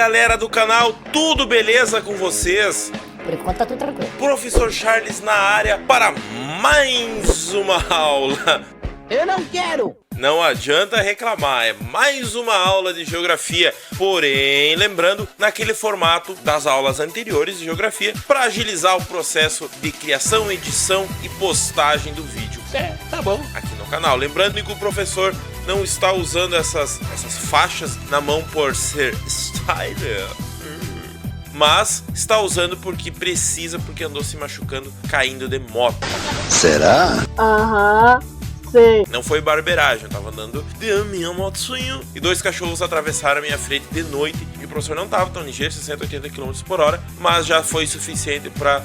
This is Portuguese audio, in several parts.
galera do canal, tudo beleza com vocês? Por enquanto tá tudo tranquilo. Professor Charles na área para mais uma aula. Eu não quero! Não adianta reclamar, é mais uma aula de geografia, porém, lembrando, naquele formato das aulas anteriores de geografia, para agilizar o processo de criação, edição e postagem do vídeo. Tá bom. Aqui no canal. Lembrando que o professor não está usando essas faixas na mão por ser styler, mas está usando porque precisa, porque andou se machucando caindo de moto. Será? Aham, sei. Não foi barbeiragem, eu tava andando de minha motinho e dois cachorros atravessaram a minha frente de noite e o professor não tava tão ligeiro, 60, 80 km por hora, mas já foi suficiente pra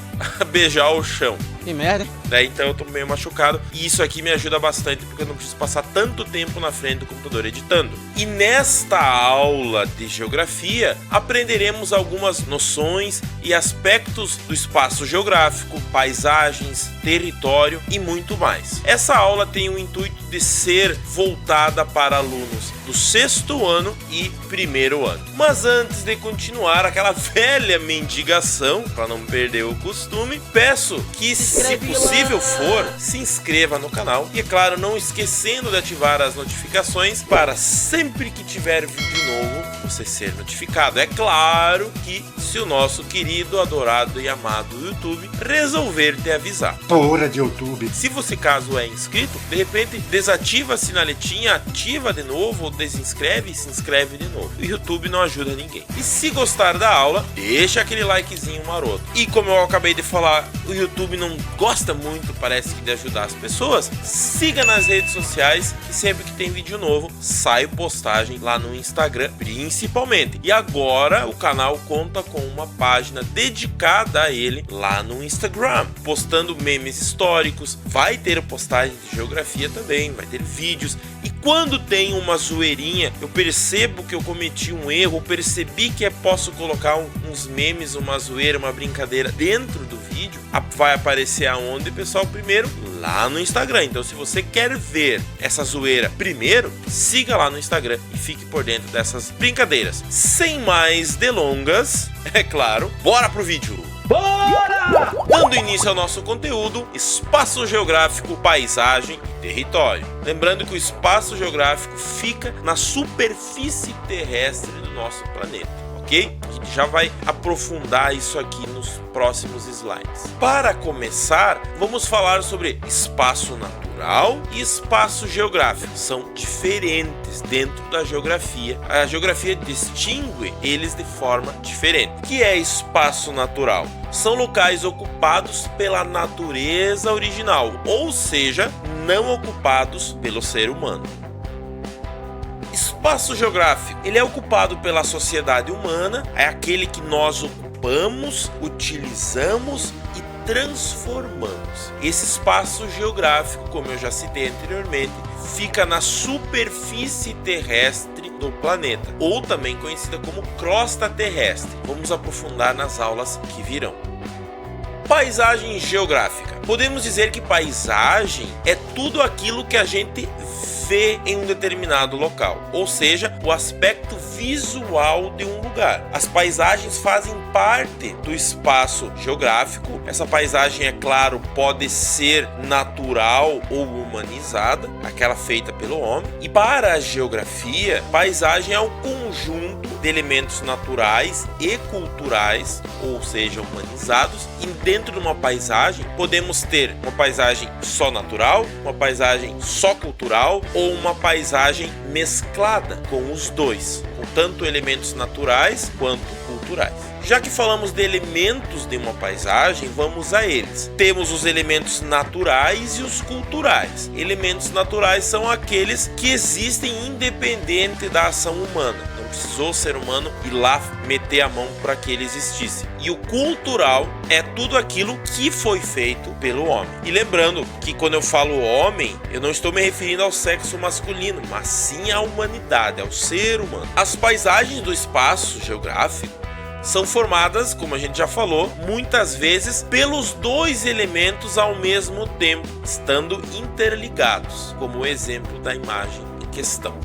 beijar o chão. Que merda. Daí então eu tô meio machucado e isso aqui me ajuda bastante porque eu não preciso passar tanto tempo na frente do computador editando. E nesta aula de geografia aprenderemos algumas noções e aspectos do espaço geográfico, paisagens, território e muito mais. Essa aula tem o intuito de ser voltada para alunos do 6º ano e 1º ano. Mas antes de continuar aquela velha mendigação, para não perder o costume, peço que, se possível for, se inscreva no canal e, é claro, não esquecendo de ativar as notificações para sempre que tiver vídeo novo você ser notificado. É claro que se o nosso querido, adorado e amado YouTube resolver te avisar. Porra de YouTube. Se você, caso é inscrito, de repente desativa a sinaletinha, ativa de novo, ou desinscreve e se inscreve de novo. O YouTube não ajuda ninguém. E se gostar da aula, deixa aquele likezinho maroto. E como eu acabei de falar, o YouTube não gosta muito, parece que, de ajudar as pessoas, siga nas redes sociais, que sempre que tem vídeo novo, sai postagem lá no Instagram, principalmente. E agora o canal conta com uma página dedicada a ele lá no Instagram, postando memes históricos, vai ter postagem de geografia também, vai ter vídeos. E quando tem uma zoeirinha, eu percebo que eu cometi um erro, eu percebi que posso colocar uns memes, uma zoeira, uma brincadeira dentro do vídeo, vai aparecer aonde, pessoal? Primeiro, lá no Instagram. Então, se você quer ver essa zoeira primeiro, siga lá no Instagram e fique por dentro dessas brincadeiras. Sem mais delongas, é claro, bora pro vídeo! Bora! Dando início ao nosso conteúdo, espaço geográfico, paisagem e território. Lembrando que o espaço geográfico fica na superfície terrestre do nosso planeta, ok? A gente já vai aprofundar isso aqui nos próximos slides. Para começar, vamos falar sobre espaço natural e espaço geográfico. São diferentes dentro da geografia. A geografia distingue eles de forma diferente. O que é espaço natural? São locais ocupados pela natureza original, ou seja, não ocupados pelo ser humano. Espaço geográfico, ele é ocupado pela sociedade humana, é aquele que nós ocupamos, utilizamos e transformamos. Esse espaço geográfico, como eu já citei anteriormente, fica na superfície terrestre do planeta, ou também conhecida como crosta terrestre. Vamos aprofundar nas aulas que virão. Paisagem geográfica. Podemos dizer que paisagem é tudo aquilo que a gente vê em um determinado local, ou seja, o aspecto visual de um lugar. As paisagens fazem parte do espaço geográfico. Essa paisagem, é claro, pode ser natural ou humanizada, aquela feita pelo homem. E para a geografia, paisagem é um conjunto de elementos naturais e culturais, ou seja, humanizados. E dentro de uma paisagem, podemos ter uma paisagem só natural, uma paisagem só cultural ou uma paisagem mesclada com os dois, com tanto elementos naturais quanto culturais. Já que falamos de elementos de uma paisagem, vamos a eles. Temos os elementos naturais e os culturais. Elementos naturais são aqueles que existem independente da ação humana. Não precisou o ser humano ir lá meter a mão para que ele existisse. E o cultural é tudo aquilo que foi feito pelo homem. E lembrando que quando eu falo homem, eu não estou me referindo ao sexo masculino, mas sim à humanidade, ao ser humano. As paisagens do espaço geográfico são formadas, como a gente já falou, muitas vezes pelos dois elementos ao mesmo tempo, estando interligados, como o exemplo da imagem em questão.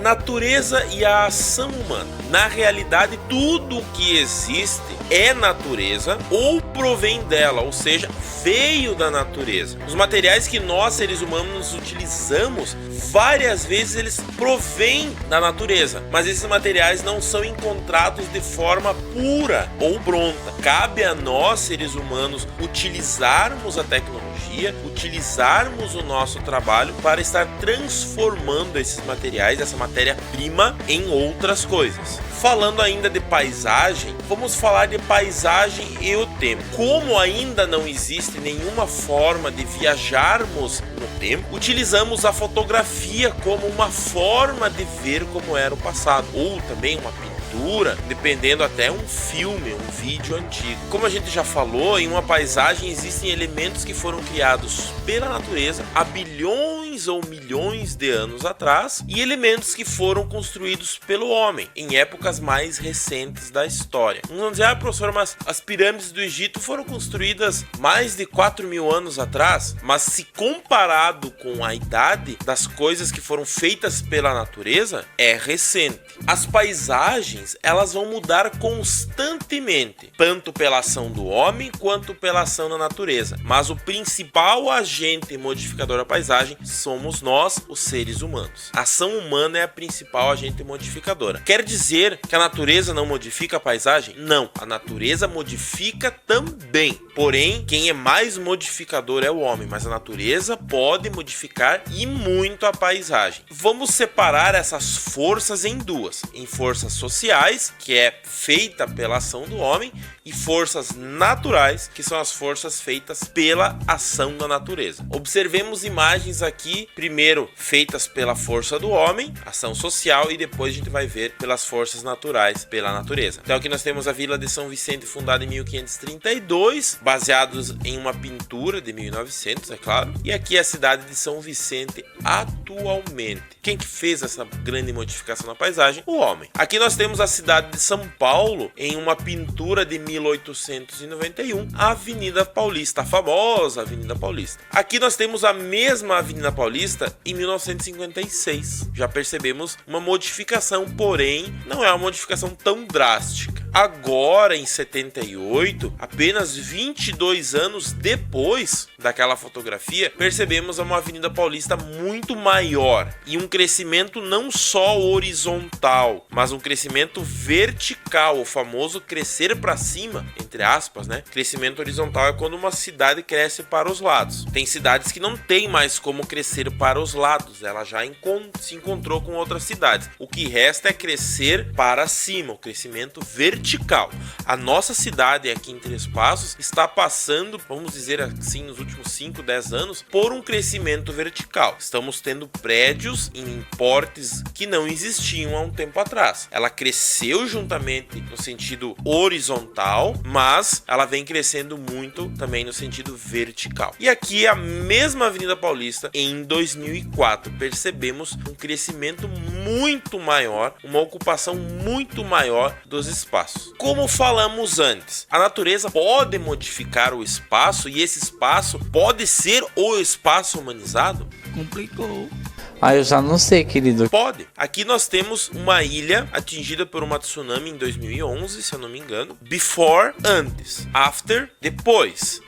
Natureza e a ação humana. Na realidade, tudo o que existe é natureza ou provém dela, ou seja, veio da natureza. Os materiais que nós, seres humanos, utilizamos, várias vezes eles provêm da natureza, mas esses materiais não são encontrados de forma pura ou pronta. Cabe a nós, seres humanos, utilizarmos a tecnologia, utilizarmos o nosso trabalho para estar transformando esses materiais, essa matéria-prima, em outras coisas. Falando ainda de paisagem, vamos falar de paisagem e o tempo. Como ainda não existe nenhuma forma de viajarmos no tempo, utilizamos a fotografia como uma forma de ver como era o passado, ou também uma pintura, dependendo até um filme, um vídeo antigo. Como a gente já falou, em uma paisagem existem elementos que foram criados pela natureza há bilhões ou milhões de anos atrás e elementos que foram construídos pelo homem em épocas mais recentes da história. Vamos dizer, professor, mas as pirâmides do Egito foram construídas mais de 4.000 anos atrás, mas se comparado com a idade das coisas que foram feitas pela natureza, é recente. As paisagens, elas vão mudar constantemente, tanto pela ação do homem quanto pela ação da natureza, mas o principal agente modificador da paisagem somos nós, os seres humanos. A ação humana é a principal agente modificadora. Quer dizer que a natureza não modifica a paisagem? Não, a natureza modifica também. Porém, quem é mais modificador é o homem, mas a natureza pode modificar e muito a paisagem. Vamos separar essas forças em duas, em forças sociais, que é feita pela ação do homem, e forças naturais, que são as forças feitas pela ação da natureza. Observemos imagens aqui, primeiro feitas pela força do homem, ação social, e depois a gente vai ver pelas forças naturais, pela natureza. Então aqui nós temos a Vila de São Vicente, fundada em 1532, baseados em uma pintura de 1900, é claro. E aqui é a cidade de São Vicente atualmente. Quem que fez essa grande modificação na paisagem? O homem. Aqui nós temos a cidade de São Paulo em uma pintura de 1891, a Avenida Paulista, a famosa Avenida Paulista. Aqui nós temos a mesma Avenida Paulista em 1956. Já percebemos uma modificação, porém não é uma modificação tão drástica. Agora, em 78, apenas 22 anos depois daquela fotografia, percebemos uma Avenida Paulista muito maior e um crescimento não só horizontal, mas um crescimento vertical, o famoso crescer para cima, entre aspas, né? Crescimento horizontal é quando uma cidade cresce para os lados. Tem cidades que não tem mais como crescer para os lados, ela já se encontrou com outras cidades. O que resta é crescer para cima, o crescimento vertical. A nossa cidade aqui em Três Passos está passando, vamos dizer assim, nos últimos 5, 10 anos, por um crescimento vertical. Estamos tendo prédios em portes que não existiam há um tempo atrás. Ela cresceu juntamente no sentido horizontal, mas ela vem crescendo muito também no sentido vertical. E aqui a mesma Avenida Paulista, em 2004, percebemos um crescimento muito maior, uma ocupação muito maior dos espaços. Como falamos antes, a natureza pode modificar o espaço e esse espaço pode ser o espaço humanizado? Complicou. Eu já não sei, querido. Pode. Aqui nós temos uma ilha atingida por uma tsunami em 2011, se eu não me engano. Before, antes. After, depois.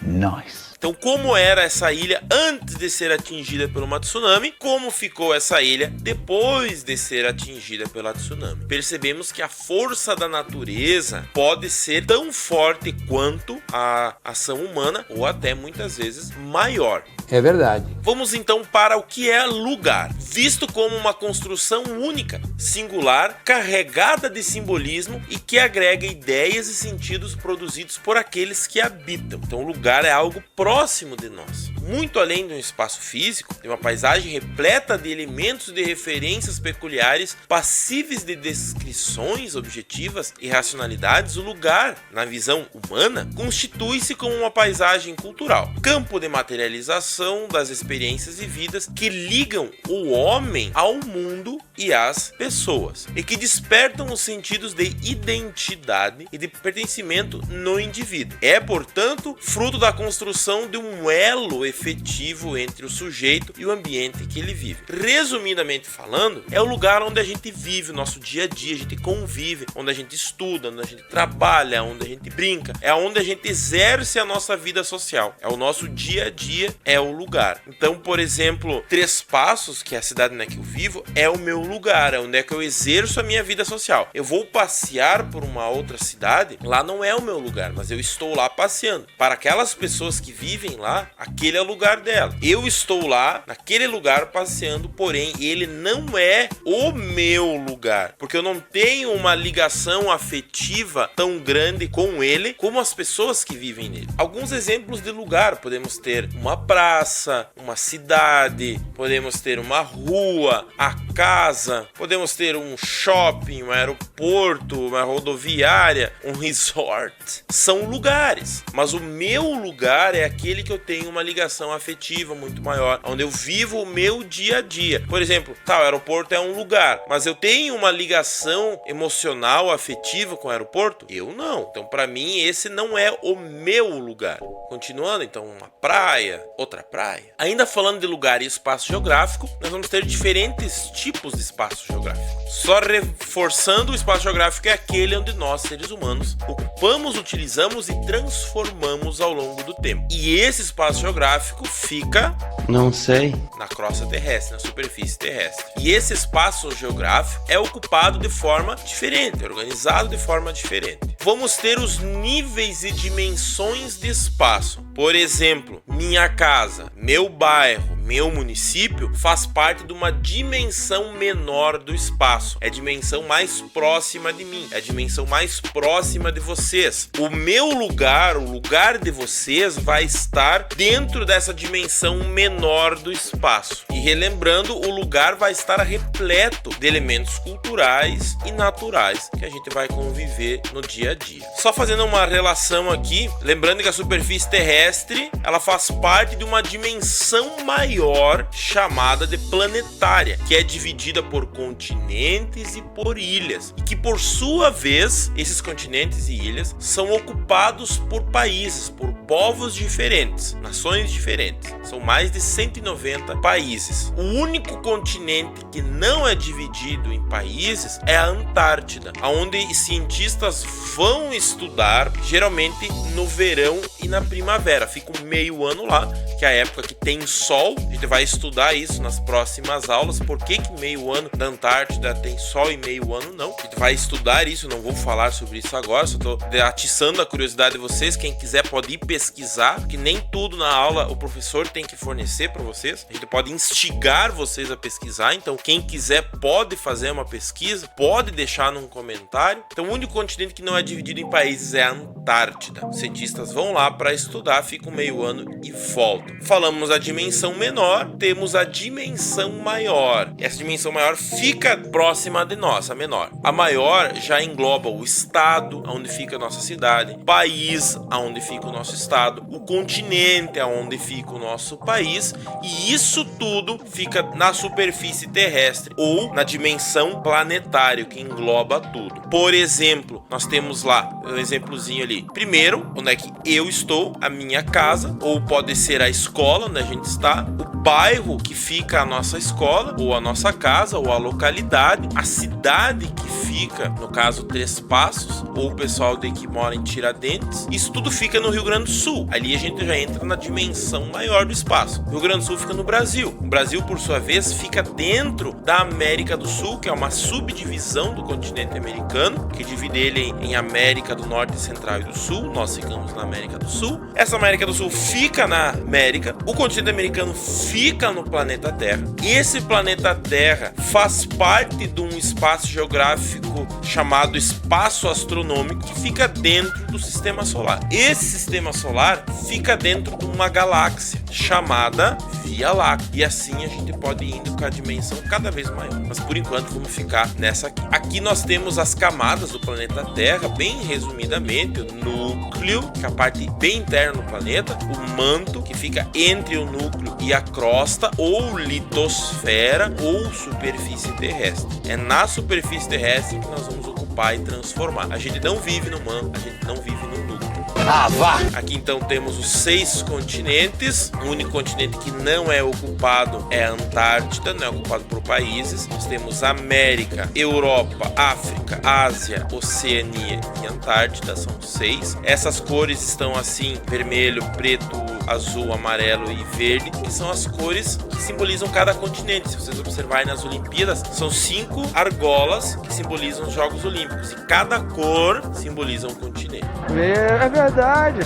Nice. Então, como era essa ilha antes de ser atingida por uma tsunami, como ficou essa ilha depois de ser atingida pela tsunami. Percebemos que a força da natureza pode ser tão forte quanto a ação humana, ou até muitas vezes maior. É verdade. Vamos então para o que é lugar. Visto como uma construção única, singular, carregada de simbolismo e que agrega ideias e sentidos produzidos por aqueles que habitam. Então o lugar é algo próximo de nós. Muito além de um espaço físico, tem uma paisagem repleta de elementos de referências peculiares, passíveis de descrições objetivas e racionalidades. O lugar, na visão humana, constitui-se como uma paisagem cultural, campo de materialização das experiências vividas que ligam o homem ao mundo e às pessoas, e que despertam os sentidos de identidade e de pertencimento no indivíduo. É, portanto, fruto da construção de um elo efetivo entre o sujeito e o ambiente que ele vive. Resumidamente falando, é o lugar onde a gente vive o nosso dia a dia, a gente convive, onde a gente estuda, onde a gente trabalha, onde a gente brinca, é onde a gente exerce a nossa vida social, é o nosso dia a dia, é o lugar. Então, por exemplo, Três Passos, que é a cidade onde eu vivo, é o meu lugar, é onde é que eu exerço a minha vida social. Eu vou passear por uma outra cidade, lá não é o meu lugar, mas eu estou lá passeando. Para aquelas pessoas que vivem lá, aquele é o lugar dela. Eu estou lá, naquele lugar passeando, porém, ele não é o meu lugar, porque eu não tenho uma ligação afetiva tão grande com ele como as pessoas que vivem nele. Alguns exemplos de lugar: podemos ter uma praça, uma cidade, podemos ter uma rua, a casa, podemos ter um shopping, um aeroporto, uma rodoviária, um resort. São lugares, mas o meu lugar é aquele que eu tenho uma ligação afetiva muito maior, onde eu vivo o meu dia a dia. Por exemplo, o aeroporto é um lugar, mas eu tenho uma ligação emocional, afetiva com o aeroporto? Eu não. Então, para mim, esse não é o meu lugar. Continuando, então, uma praia, outra praia. Ainda falando de lugar e espaço geográfico, nós vamos ter diferentes tipos de espaço geográfico. Só reforçando, o espaço geográfico é aquele onde nós, seres humanos, ocupamos, utilizamos e transformamos ao longo do tempo. E esse espaço geográfico fica... Não sei. Na crosta terrestre, na superfície terrestre. E esse espaço geográfico é ocupado de forma diferente, organizado de forma diferente. Vamos ter os níveis e dimensões de espaço. Por exemplo, minha casa, meu bairro, meu município faz parte de uma dimensão menor do espaço. É a dimensão mais próxima de mim, é a dimensão mais próxima de vocês. O meu lugar, o lugar de vocês vai estar dentro dessa dimensão menor do espaço. E relembrando, o lugar vai estar repleto de elementos culturais e naturais que a gente vai conviver no dia a dia. Só fazendo uma relação aqui, lembrando que a superfície terrestre, ela faz parte de uma dimensão maior chamada de planetária, que é dividida por continentes e por ilhas, e que por sua vez, esses continentes e ilhas são ocupados por países, por povos diferentes, nações diferentes. São mais de 190 países. O único continente que não é dividido em países é a Antártida, onde cientistas vão estudar geralmente no verão e na primavera. Fica um meio ano lá, que é a época que tem sol. A gente vai estudar isso nas próximas aulas, por que meio ano da Antártida tem sol e meio ano não. A gente vai estudar isso, não vou falar sobre isso agora, só estou atiçando a curiosidade de vocês. Quem quiser pode ir pesquisar, porque nem tudo na aula o professor tem que fornecer para vocês. A gente pode instigar vocês a pesquisar, então quem quiser pode fazer uma pesquisa, pode deixar num comentário. Então o único continente que não é dividido em países é a Antártida. Os cientistas vão lá para estudar, ficam meio ano e voltam. Falamos a dimensão menor, temos a dimensão maior. Essa dimensão maior fica próxima de nós, a menor. A maior já engloba o estado, onde fica a nossa cidade, o país, onde fica o nosso estado, o continente, onde fica o nosso país, e isso tudo fica na superfície terrestre ou na dimensão planetária, que engloba tudo. Por exemplo, nós temos lá um exemplozinho ali. Primeiro, onde é que eu estou, a minha casa, ou pode ser a escola onde a gente está, o bairro que fica a nossa escola, ou a nossa casa, ou a localidade, a cidade que fica, no caso Três Passos, ou o pessoal de que mora em Tiradentes. Isso tudo fica no Rio Grande do Sul. Ali a gente já entra na dimensão maior do espaço. O Rio Grande do Sul fica no Brasil. O Brasil, por sua vez, fica dentro da América do Sul, que é uma subdivisão do continente americano, que divide ele em América do Norte, Central e do Sul. Nós ficamos na América do Sul. Essa América do Sul fica na América. O continente americano fica no planeta Terra. Esse planeta Terra faz parte de um espaço geográfico chamado espaço astronômico, que fica dentro do sistema solar. Esse sistema solar fica dentro de uma galáxia chamada Via Láctea. E assim a gente pode ir indo com a dimensão cada vez maior. Mas por enquanto vamos ficar nessa aqui. Aqui nós temos as camadas do planeta Terra, bem resumidamente: o núcleo, que é a parte bem interna do planeta, o manto, que fica entre o núcleo e a crosta, ou litosfera, ou superfície terrestre. É na superfície terrestre que nós vamos ocupar e transformar. A gente não vive no manto, a gente não vive no núcleo. Ah, vá! Aqui então temos os 6 continentes. O único continente que não é ocupado é a Antártida, não é ocupado por países. Nós temos América, Europa, África, Ásia, Oceania e Antártida, são 6. Essas cores estão assim, vermelho, preto, azul, amarelo e verde, que são as cores que simbolizam cada continente. Se vocês observarem nas Olimpíadas, são 5 argolas que simbolizam os Jogos Olímpicos e cada cor simboliza um continente. É verdade.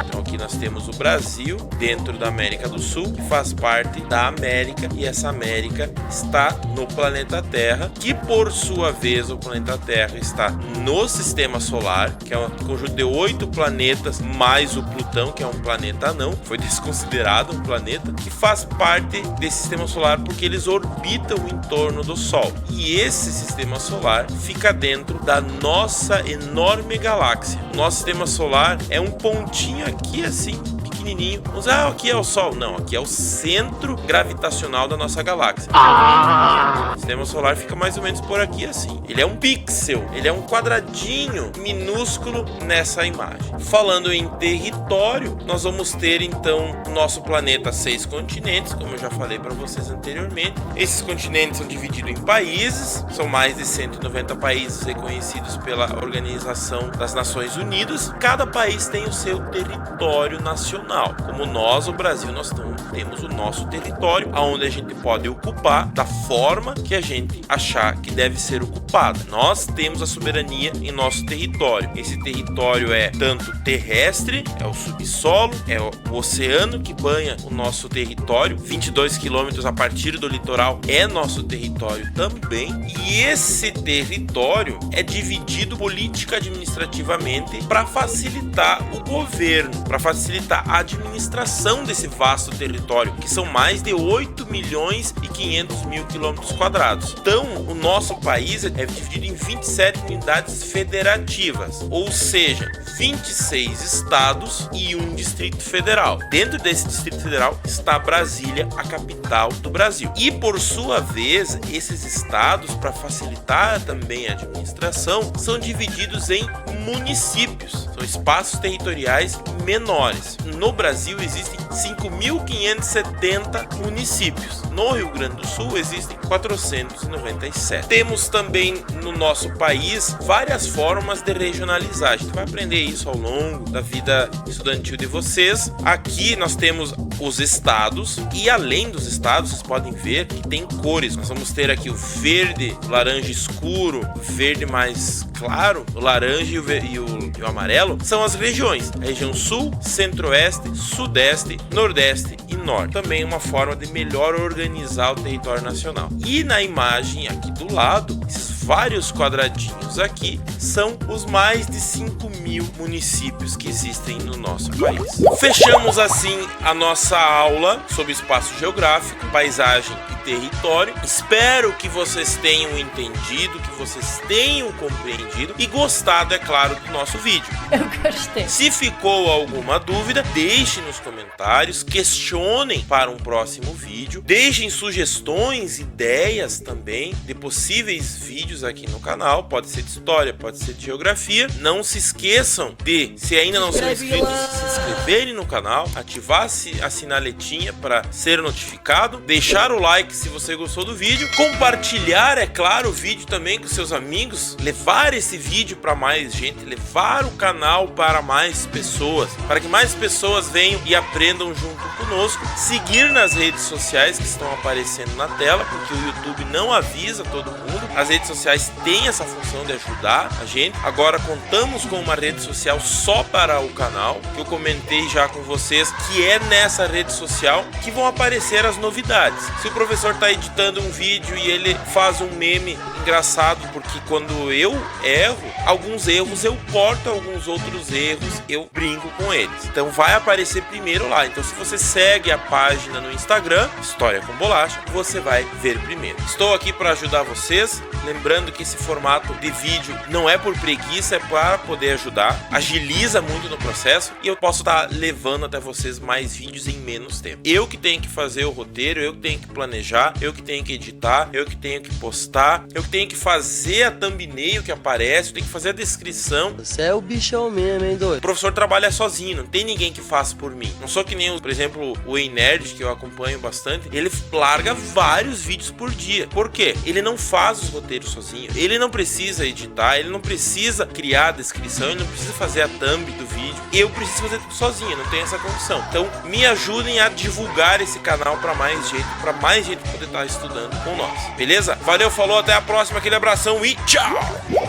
Então aqui nós temos o Brasil dentro da América do Sul, que faz parte da América, e essa América está no planeta Terra, que por sua vez o planeta Terra está no Sistema Solar, que é um conjunto de 8 planetas, mais o Plutão, que é um planeta anão, foi desconsiderado um planeta, que faz parte desse Sistema Solar porque eles orbitam em torno do Sol. E esse Sistema Solar fica dentro da nossa enorme galáxia. O nosso Sistema Solar é um pontinho aqui assim, pequenininho. Aqui é o Sol. Não, aqui é o centro gravitacional da nossa galáxia. O Sistema Solar fica mais ou menos por aqui assim. Ele é um pixel, ele é um quadradinho minúsculo nessa imagem. Falando em território, nós vamos ter então o nosso planeta 6 continentes, como eu já falei para vocês anteriormente. Esses continentes são divididos em países, são mais de 190 países reconhecidos pela Organização das Nações Unidas. Cada país tem o seu território nacional. Como nós, o Brasil, nós temos o nosso território, onde a gente pode ocupar da forma que a gente achar que deve ser ocupado. Nós temos a soberania em nosso território. Esse território é tanto terrestre, é o subsolo, é o oceano que banha o nosso território. 22 quilômetros a partir do litoral é nosso território também. E esse território é dividido política administrativamente para facilitar o governo, para facilitar a administração desse vasto território, que são mais de 8 milhões e 500 mil quilômetros quadrados. Então, o nosso país é dividido em 27 unidades federativas, ou seja, 26 estados e um distrito federal. Dentro desse distrito federal está Brasília, a capital do Brasil. E por sua vez, esses estados, para facilitar também a administração, são divididos em municípios. São espaços territoriais menores. No Brasil existem 5.570 municípios. No Rio Grande do Sul existem 497. Temos também no nosso país várias formas de regionalizar. A gente vai aprender isso ao longo da vida estudantil de vocês. Aqui nós temos os estados e além dos estados, vocês podem ver que tem cores. Nós vamos ter aqui o verde, o laranja escuro, o verde mais claro, o laranja e o amarelo são as regiões. A região sul, centro-oeste, sudeste, nordeste e norte. Também uma forma de melhor organizar o território nacional. E na imagem aqui do lado, esses vários quadradinhos aqui são os mais de 5.000 municípios que existem no nosso país. Fechamos assim a nossa aula sobre espaço geográfico, paisagem e território. Espero que vocês tenham entendido, que vocês tenham compreendido e gostado, é claro, do nosso vídeo. Eu gostei. Se ficou alguma dúvida, deixem nos comentários, questionem para um próximo vídeo, deixem sugestões, ideias também de possíveis vídeos aqui no canal. Pode ser de história, pode ser de geografia. Não se esqueçam de, se ainda não são inscritos, se inscreverem no canal, ativar a sinaletinha para ser notificado, deixar o like se você gostou do vídeo, compartilhar, é claro, o vídeo também com seus amigos, levar esse vídeo para mais gente, levar o canal para mais pessoas, para que mais pessoas venham e aprendam junto conosco, seguir nas redes sociais que estão aparecendo na tela, porque o YouTube não avisa todo mundo, as redes sociais têm essa função de ajudar a gente. Agora contamos com uma rede social só para o canal, que eu comentei já com vocês, que é nessa rede social que vão aparecer as novidades. Se o professor está editando um vídeo e ele faz um meme engraçado, porque quando eu erro, alguns erros eu corto, alguns outros erros eu brinco com eles. Então vai aparecer primeiro lá. Então se você segue a página no Instagram, História com Bolacha, você vai ver primeiro. Estou aqui para ajudar vocês. Lembrando que esse formato de vídeo não é por preguiça, é para poder ajudar. Agiliza muito no processo e eu posso estar levando até vocês mais vídeos em menos tempo. Eu que tenho que fazer o roteiro, eu que tenho que planejar, eu que tenho que editar, eu que tenho que postar, eu que tenho que fazer a thumbnail que aparece, eu tenho que fazer a descrição. Você é o bichão mesmo, hein, doido? O professor trabalha sozinho, não tem ninguém que faça por mim. Não sou que nem, por exemplo, o Ei Nerd, que eu acompanho bastante. Ele larga vários vídeos por dia. Por quê? Ele não faz os roteiros sozinho. Ele não precisa editar, ele não precisa criar a descrição, ele não precisa fazer a thumb do vídeo. Eu preciso fazer tudo sozinho, não tenho essa condição. Então, me ajudem a divulgar esse canal para mais gente poder estar estudando com nós. Beleza? Valeu, falou, até a próxima, aquele abração e tchau!